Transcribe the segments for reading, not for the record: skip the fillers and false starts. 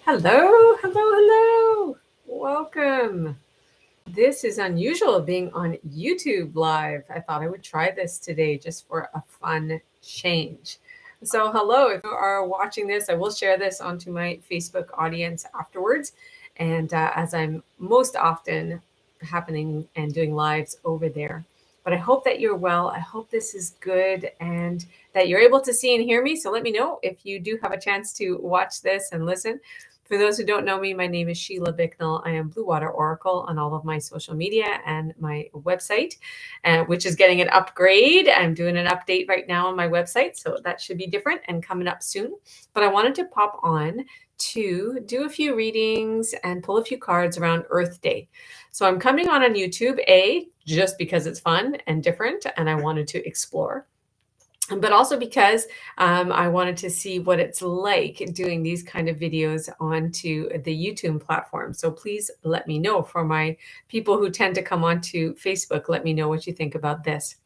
Hello, hello, hello. Welcome. This is unusual being on YouTube live. I thought I would try this today just for a fun change. So, hello, if you are watching this, I will share this onto my Facebook audience afterwards. And as I'm most often happening and doing lives over there. But I hope that you're well. I hope this is good and that you're able to see and hear me. So let me know if you do have a chance to watch this and listen. For those who don't know me, my name is Sheila Bicknell. I am BlueWater Oracle on all of my social media and my website, which is getting an upgrade. I'm doing an update right now on my website, so that should be different and coming up soon. But I wanted to pop on to do a few readings and pull a few cards around Earth Day. So I'm coming on YouTube, just because it's fun and different, and I wanted to explore, but also because I wanted to see what it's like doing these kind of videos onto the YouTube platform. So please let me know. For my people who tend to come onto Facebook, let me know what you think about this.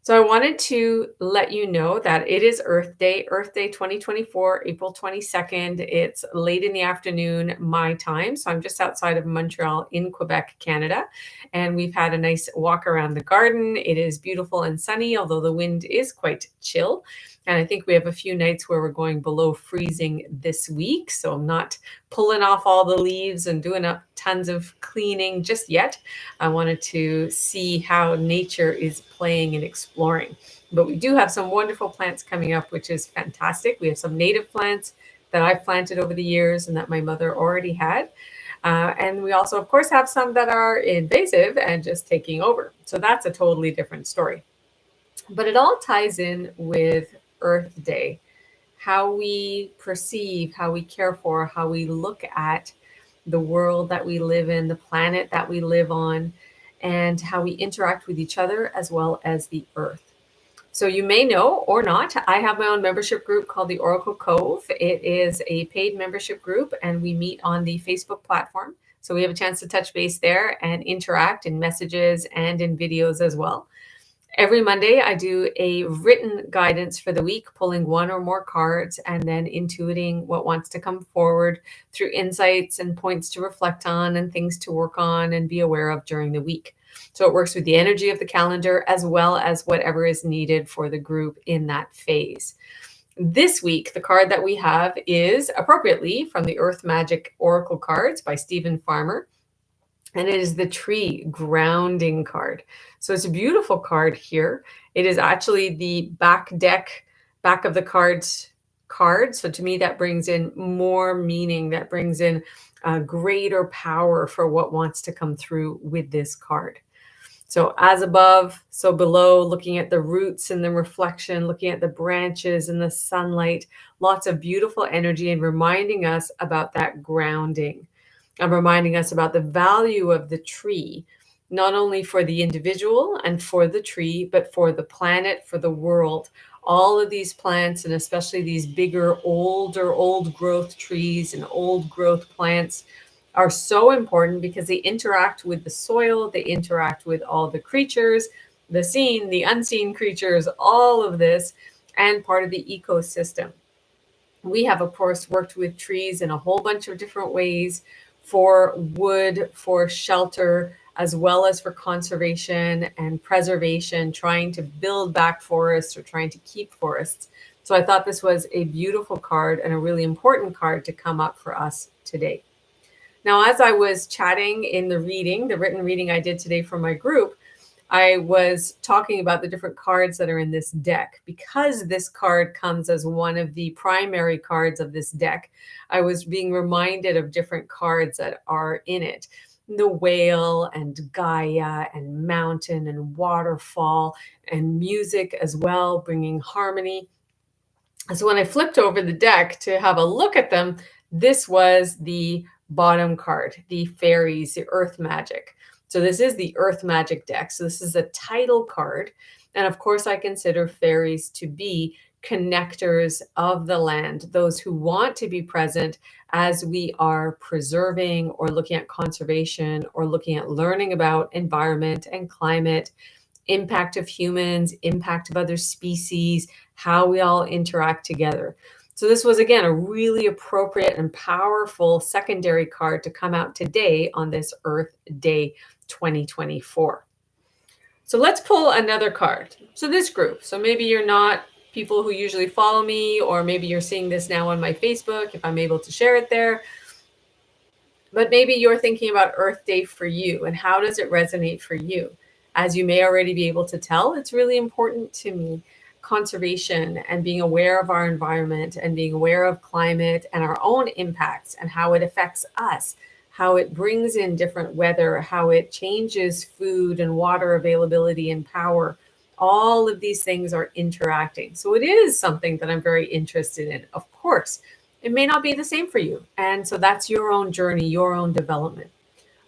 So I wanted to let you know that it is Earth Day 2024, April 22nd. It's late in the afternoon, my time. So I'm just outside of Montreal in Quebec, Canada. And we've had a nice walk around the garden. It is beautiful and sunny, although the wind is quite chill. And I think we have a few nights where we're going below freezing this week. So I'm not pulling off all the leaves and doing up tons of cleaning just yet. I wanted to see how nature is playing and exploring. But we do have some wonderful plants coming up, which is fantastic. We have some native plants that I've planted over the years and that my mother already had. And we also, of course, have some that are invasive and just taking over. So that's a totally different story. But it all ties in with Earth Day, how we perceive, how we care for, how we look at the world that we live in, the planet that we live on, and how we interact with each other as well as the earth. So you may know or not, I have my own membership group called the Oracle Cove. It is a paid membership group, and we meet on the Facebook platform. So we have a chance to touch base there and interact in messages and in videos as well. Every Monday, I do a written guidance for the week, pulling one or more cards and then intuiting what wants to come forward through insights and points to reflect on and things to work on and be aware of during the week. So it works with the energy of the calendar as well as whatever is needed for the group in that phase. This week, the card that we have is appropriately from the Earth Magic Oracle cards by Stephen Farmer. And it is the tree grounding card. So it's a beautiful card here. It is actually the back of the card. So to me, that brings in more meaning, that brings in greater power for what wants to come through with this card. So as above, so below, looking at the roots and the reflection, looking at the branches and the sunlight, lots of beautiful energy and reminding us about that grounding. I'm reminding us about the value of the tree, not only for the individual and for the tree, but for the planet, for the world. All of these plants, and especially these bigger, older, old growth trees and old growth plants, are so important because they interact with the soil, they interact with all the creatures, the seen, the unseen creatures, all of this, and part of the ecosystem. We have, of course, worked with trees in a whole bunch of different ways, for wood, for shelter, as well as for conservation and preservation, trying to build back forests or trying to keep forests. So I thought this was a beautiful card and a really important card to come up for us today. Now, as I was chatting in the written reading I did today for my group, I was talking about the different cards that are in this deck. Because this card comes as one of the primary cards of this deck, I was being reminded of different cards that are in it. The whale and Gaia and mountain and waterfall and music as well, bringing harmony. So when I flipped over the deck to have a look at them, this was the bottom card, the fairies, the earth magic. So this is the Earth Magic deck. So this is a title card. And of course, I consider fairies to be connectors of the land, those who want to be present as we are preserving or looking at conservation or looking at learning about environment and climate, impact of humans, impact of other species, how we all interact together. So this was, again, a really appropriate and powerful secondary card to come out today on this Earth Day 2024. So let's pull another card. So this group, so maybe you're not people who usually follow me, or maybe you're seeing this now on my Facebook, if I'm able to share it there. But maybe you're thinking about Earth Day for you, and how does it resonate for you? As you may already be able to tell, it's really important to me. Conservation and being aware of our environment and being aware of climate and our own impacts and how it affects us, how it brings in different weather, how it changes food and water availability and power. All of these things are interacting. So it is something that I'm very interested in. Of course, it may not be the same for you. And so that's your own journey, your own development.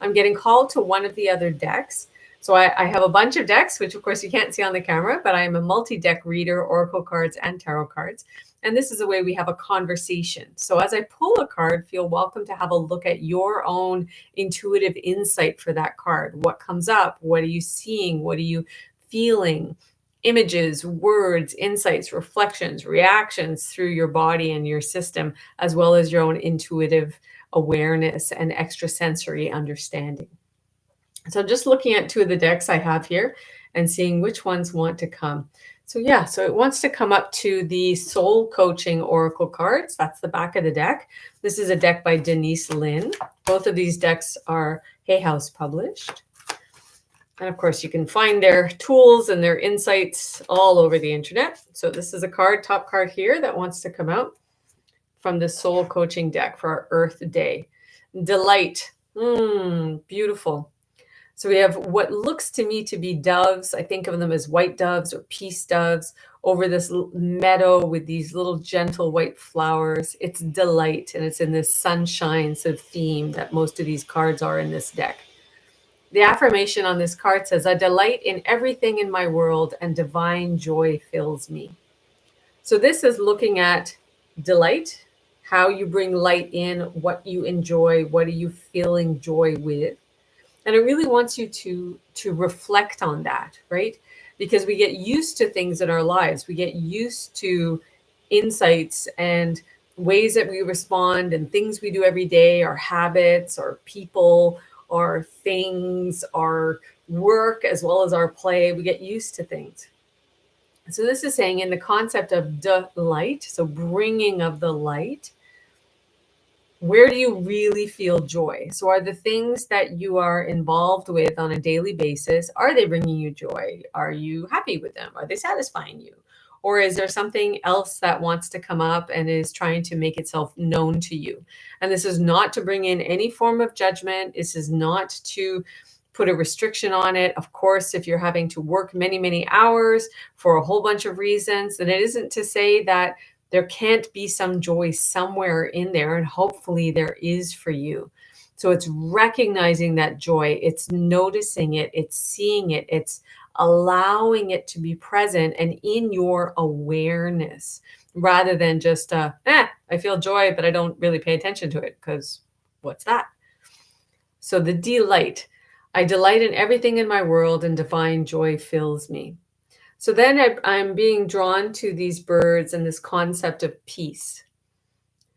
I'm getting called to one of the other decks. So I have a bunch of decks, which of course you can't see on the camera, but I am a multi-deck reader, oracle cards and tarot cards. And this is the way we have a conversation. So as I pull a card, feel welcome to have a look at your own intuitive insight for that card. What comes up? What are you seeing? What are you feeling? Images, words, insights, reflections, reactions through your body and your system, as well as your own intuitive awareness and extrasensory understanding. So I'm just looking at two of the decks I have here and seeing which ones want to come. So yeah, so it wants to come up to the Soul Coaching Oracle cards. That's the back of the deck. This is a deck by Denise Lynn. Both of these decks are Hay House published. And of course, you can find their tools and their insights all over the internet. So this is a card, top card here, that wants to come out from the Soul Coaching deck for our Earth Day. Delight. Beautiful. So we have what looks to me to be doves. I think of them as white doves or peace doves over this meadow with these little gentle white flowers. It's delight, and it's in this sunshine sort of theme that most of these cards are in this deck. The affirmation on this card says, I delight in everything in my world and divine joy fills me. So this is looking at delight, how you bring light in, what you enjoy, what are you feeling joy with. And it really wants you to reflect on that, right? Because we get used to things in our lives. We get used to insights and ways that we respond and things we do every day, our habits, our people, our things, our work, as well as our play. We get used to things. So this is saying in the concept of delight, so bringing of the light, where do you really feel joy? So are the things that you are involved with on a daily basis, are they bringing you joy? Are you happy with them? Are they satisfying you? Or is there something else that wants to come up and is trying to make itself known to you? And this is not to bring in any form of judgment. This is not to put a restriction on it. Of course, if you're having to work many, many hours for a whole bunch of reasons, then it isn't to say that there can't be some joy somewhere in there, and hopefully there is for you. So it's recognizing that joy, it's noticing it, it's seeing it, it's allowing it to be present and in your awareness, rather than just, I feel joy, but I don't really pay attention to it, because what's that? So the delight, I delight in everything in my world and divine joy fills me. So then I'm being drawn to these birds and this concept of peace.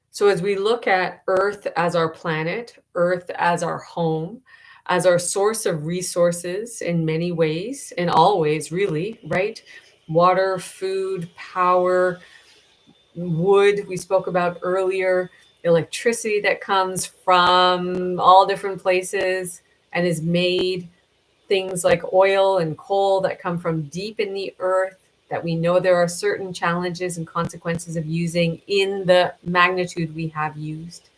So as we look at Earth as our planet, Earth as our home, as our source of resources in many ways, in all ways, really, right? Water, food, power, wood, we spoke about earlier, electricity that comes from all different places and is made, things like oil and coal that come from deep in the earth, that we know there are certain challenges and consequences of using in the magnitude we have used.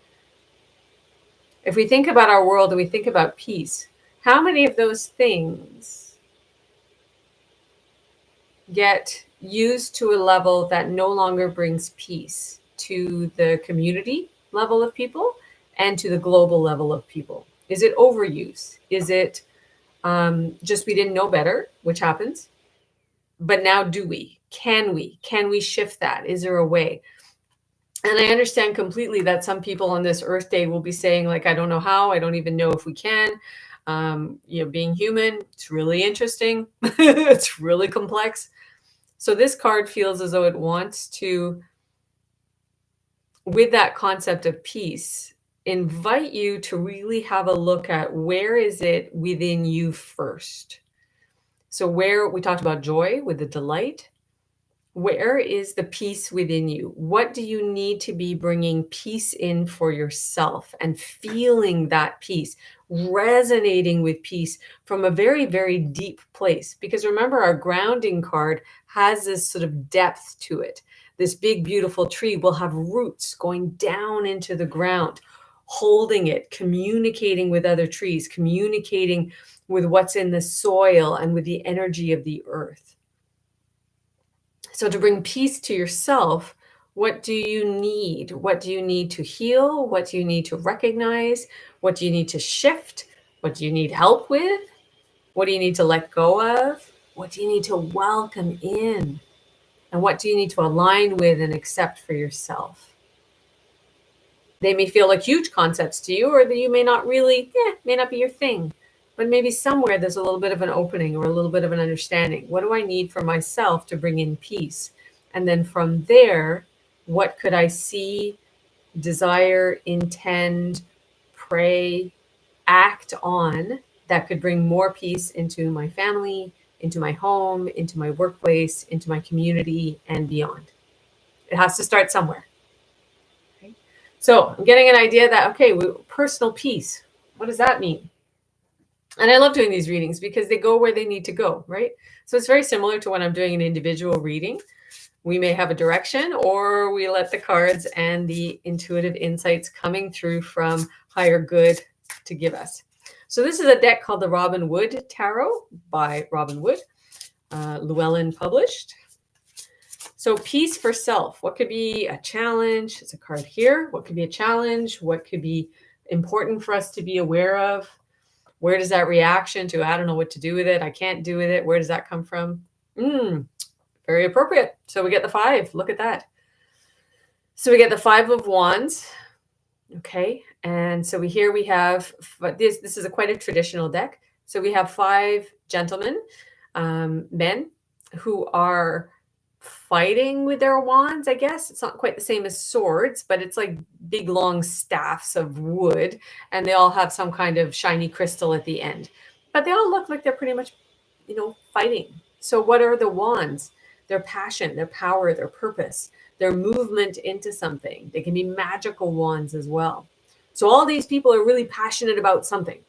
If we think about our world and we think about peace, how many of those things get used to a level that no longer brings peace to the community level of people and to the global level of people? Is it overuse? Is it just we didn't know better, which happens, but now do we? Can we shift that? Is there a way? And I understand completely that some people on this Earth Day will be saying, like, I don't know how, I don't even know if we can. Being human, it's really interesting. It's really complex. So this card feels as though it wants to with that concept of peace, invite you to really have a look at where is it within you first. So where we talked about joy with the delight, where is the peace within you? What do you need to be bringing peace in for yourself and feeling that peace, resonating with peace from a very, very deep place? Because remember, our grounding card has this sort of depth to it. This big, beautiful tree will have roots going down into the ground, holding it, communicating with other trees, communicating with what's in the soil and with the energy of the earth. So to bring peace to yourself, what do you need? What do you need to heal? What do you need to recognize? What do you need to shift? What do you need help with? What do you need to let go of? What do you need to welcome in? And what do you need to align with and accept for yourself? They may feel like huge concepts to you, or that you may not really, may not be your thing. But maybe somewhere there's a little bit of an opening or a little bit of an understanding. What do I need for myself to bring in peace? And then from there, what could I see, desire, intend, pray, act on that could bring more peace into my family, into my home, into my workplace, into my community, and beyond? It has to start somewhere. Okay? So I'm getting an idea that, okay, personal peace, what does that mean? And I love doing these readings because they go where they need to go, right? So it's very similar to when I'm doing an individual reading. We may have a direction, or we let the cards and the intuitive insights coming through from higher good to give us. So this is a deck called the Robin Wood Tarot by Robin Wood, Llewellyn published. So peace for self. What could be a challenge? It's a card here. What could be a challenge? What could be important for us to be aware of? Where does that reaction to, I don't know what to do with it, I can't do with it, where does that come from? Very appropriate. So we get the 5. Look at that. So we get the 5 of Wands. Okay. And so we have, this is quite a traditional deck. So we have 5 gentlemen, men who are fighting with their wands, I guess. It's not quite the same as swords, but it's like big long staffs of wood, and they all have some kind of shiny crystal at the end. But they all look like they're pretty much, fighting. So what are the wands? Their passion, their power, their purpose, their movement into something. They can be magical wands as well. So all these people are really passionate about something.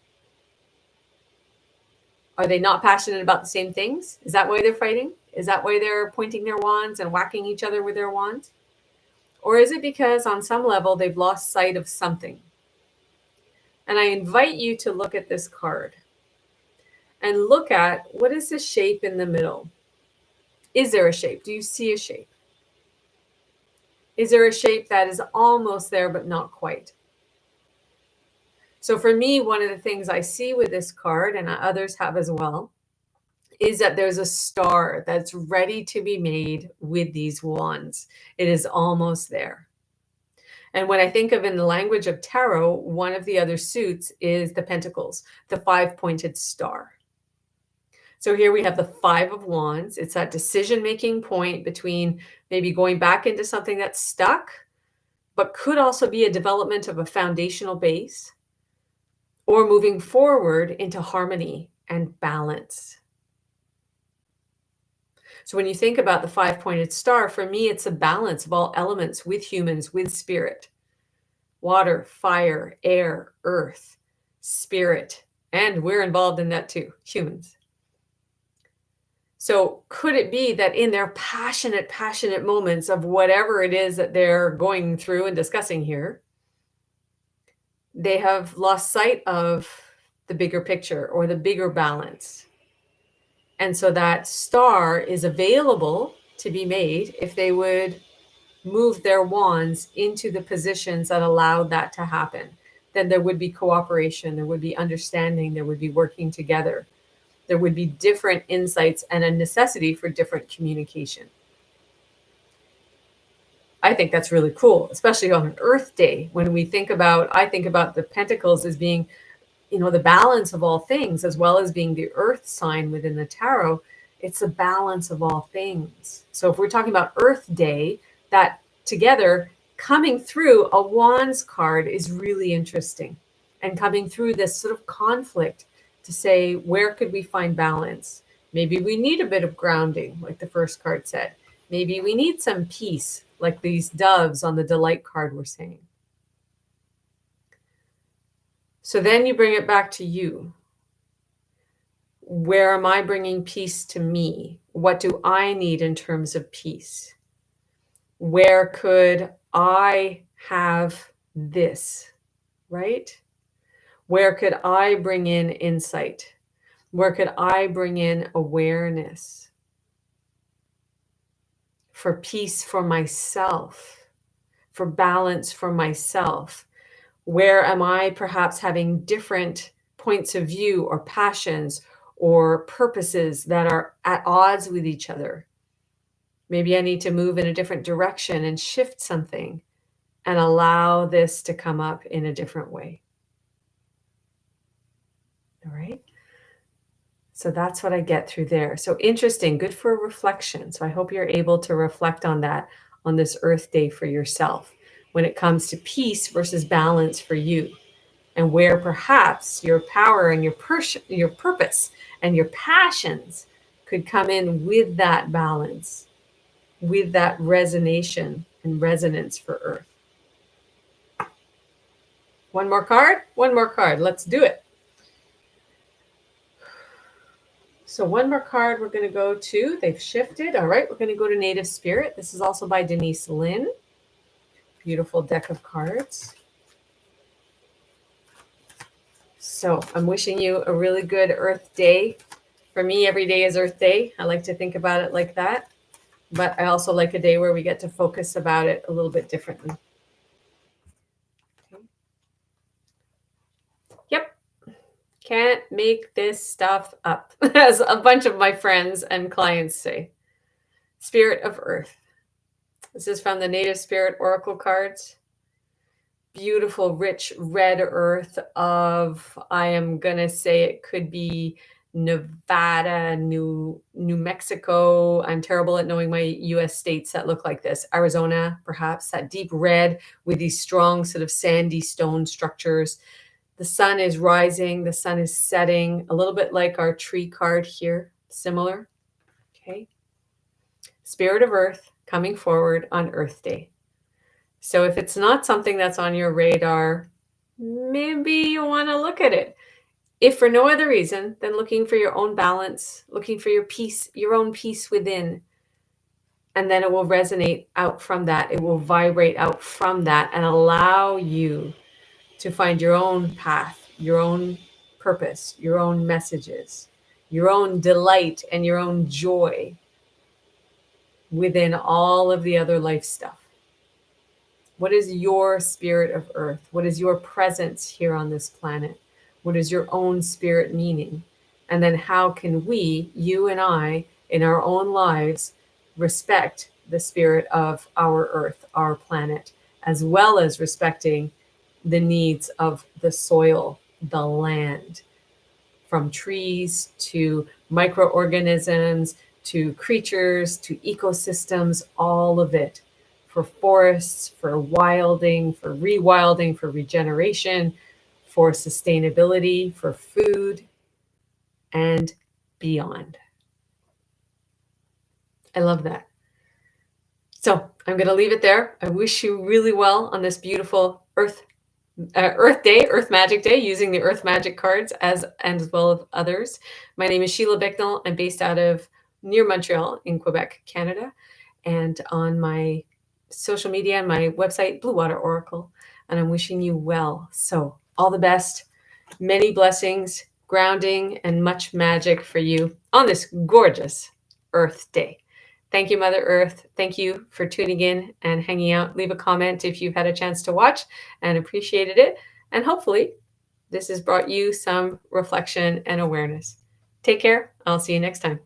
Are they not passionate about the same things? Is that why they're fighting? Is that why they're pointing their wands and whacking each other with their wands? Or is it because on some level they've lost sight of something? And I invite you to look at this card and look at, what is the shape in the middle? Is there a shape? Do you see a shape? Is there a shape that is almost there but not quite? So for me, one of the things I see with this card, and others have as well, is that there's a star that's ready to be made with these wands. It is almost there. And when I think of in the language of tarot, one of the other suits is the pentacles, the 5-pointed star. So here we have the 5 of Wands. It's that decision-making point between maybe going back into something that's stuck, but could also be a development of a foundational base, or moving forward into harmony and balance. So when you think about the 5-pointed star, for me, it's a balance of all elements with humans, with spirit. Water, fire, air, earth, spirit. And we're involved in that too, humans. So could it be that in their passionate moments of whatever it is that they're going through and discussing here, they have lost sight of the bigger picture or the bigger balance? And so that star is available to be made if they would move their wands into the positions that allowed that to happen. Then there would be cooperation, there would be understanding, there would be working together. There would be different insights and a necessity for different communication. I think that's really cool, especially on an Earth Day, when I think about the pentacles as being, the balance of all things, as well as being the earth sign within the tarot. It's the balance of all things. So if we're talking about Earth Day, that together coming through a Wands card is really interesting, and coming through this sort of conflict to say, where could we find balance? Maybe we need a bit of grounding, like the first card said. Maybe we need some peace, like these doves on the delight card were saying. So then you bring it back to you. Where am I bringing peace to me? What do I need in terms of peace? Where could I have this, right? Where could I bring in insight? Where could I bring in awareness for peace for myself, for balance for myself? Where am I perhaps having different points of view or passions or purposes that are at odds with each other? Maybe I need to move in a different direction and shift something and allow this to come up in a different way. All right. So that's what I get through there. So interesting, good for reflection. So I hope you're able to reflect on that on this Earth Day for yourself when it comes to peace versus balance for you, and where perhaps your power and your purpose and your passions could come in with that balance, with that resonation and resonance for Earth. One more card. Let's do it. So one more card we're going to go to. They've shifted. All right, we're going to go to Native Spirit. This is also by Denise Lynn. Beautiful deck of cards. So I'm wishing you a really good Earth Day. For me, every day is Earth Day. I like to think about it like that. But I also like a day where we get to focus about it a little bit differently. Okay. Yep. Can't make this stuff up, as a bunch of my friends and clients say. Spirit of Earth. This is from the Native Spirit Oracle cards. Beautiful, rich red earth of, I am going to say it could be Nevada, New Mexico. I'm terrible at knowing my US states that look like this. Arizona, perhaps, that deep red with these strong sort of sandy stone structures. The sun is rising, the sun is setting, a little bit like our tree card here, similar. Okay. Spirit of Earth coming forward on Earth Day. So if it's not something that's on your radar, maybe you want to look at it. If for no other reason than looking for your own balance, looking for your peace, your own peace within. And then it will resonate out from that. It will vibrate out from that and allow you to find your own path, your own purpose, your own messages, your own delight and your own joy within all of the other life stuff. What is your spirit of Earth? What is your presence here on this planet? What is your own spirit meaning? And then how can we, you and I, in our own lives, respect the spirit of our Earth, our planet, as well as respecting the needs of the soil, the land, from trees to microorganisms, to creatures, to ecosystems, all of it. For forests, for wilding, for rewilding, for regeneration, for sustainability, for food, and beyond. I love that. So I'm going to leave it there. I wish you really well on this beautiful Earth Day, Earth Magic Day, using the Earth Magic cards as well as others. My name is Sheila Bicknell. I'm based out of near Montreal in Quebec, Canada, and on my social media and my website, BlueWater Oracle, and I'm wishing you well. So all the best, many blessings, grounding, and much magic for you on this gorgeous Earth Day. Thank you, Mother Earth. Thank you for tuning in and hanging out. Leave a comment if you've had a chance to watch and appreciated it. And hopefully this has brought you some reflection and awareness. Take care. I'll see you next time.